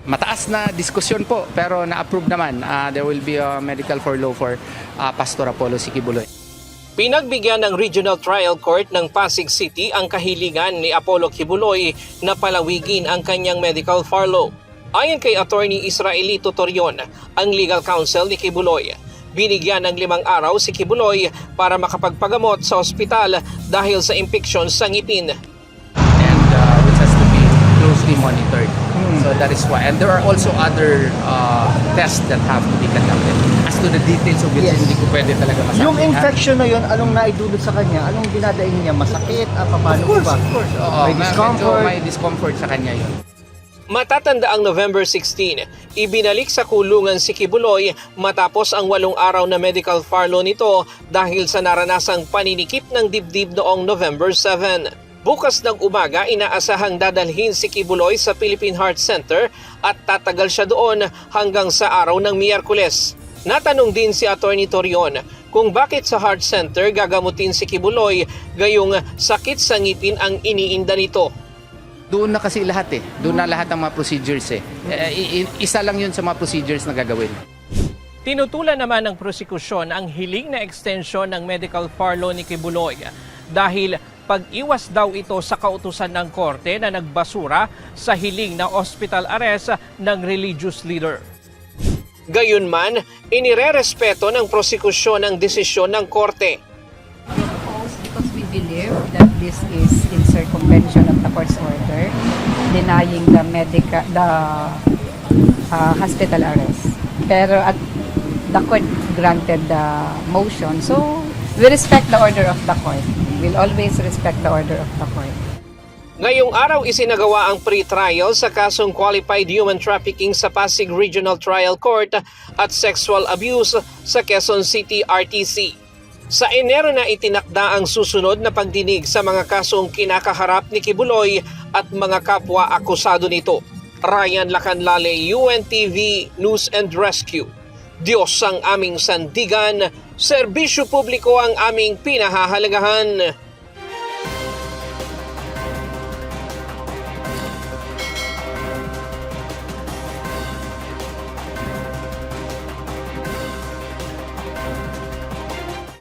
Mataas na diskusyon po pero na-approve naman. There will be a medical for law for Pastor Apollo C. Quiboloy. Pinagbigyan ng Regional Trial Court ng Pasig City ang kahilingan ni Apollo Quiboloy na palawigin ang kanyang medical furlough. Ayon kay Attorney Israelito Torion, ang legal counsel ni Quiboloy, binigyan ng 5 araw si Quiboloy para makapagpagamot sa ospital dahil sa infeksyon sa ngipin. And which has to be closely monitored. So that is why. And there are also other tests that have to be conducted. As to the details of which, Yes. hindi ko pwede talaga masabi. Yung infection na yun, anong naidulot sa kanya? Anong dinadaing niya? Masakit? Paano ba? Oo, May discomfort? May discomfort sa kanya yun. Matatanda ang November 16, ibinalik sa kulungan si Quiboloy matapos ang 8 araw na medical furlough nito dahil sa naranasang paninikip ng dibdib noong November 7. Bukas ng umaga, inaasahang dadalhin si Quiboloy sa Philippine Heart Center at tatagal siya doon hanggang sa araw ng Miyerkules. Natanong din si Attorney Torion kung bakit sa Heart Center gagamutin si Quiboloy gayong sakit sa ngipin ang iniinda nito. Doon na kasi lahat Doon na lahat ng mga procedures Isa lang yun sa mga procedures na gagawin. Tinutulan naman ng prosekusyon ang hiling na extension ng medical furlough ni Quiboloy dahil pag-iwas daw ito sa kautusan ng korte na nagbasura sa hiling na hospital arrest ng religious leader. Gayunman, inirerespeto ng prosekusyon ang desisyon ng korte. Because we believe that this is in circumvention of the court's order, denying the hospital arrest. Pero at the court granted the motion, so we respect the order of the court. We'll always respect the order of the court. Ngayong araw isinagawa ang pre-trial sa kasong qualified human trafficking sa Pasig Regional Trial Court at sexual abuse sa Quezon City RTC. Sa Enero na itinakda ang susunod na pagdinig sa mga kasong kinakaharap ni Quiboloy at mga kapwa akusado nito. Ryan Lacanlale, UNTV News and Rescue. Diyos ang aming sandigan, serbisyo publiko ang aming pinahahalagahan.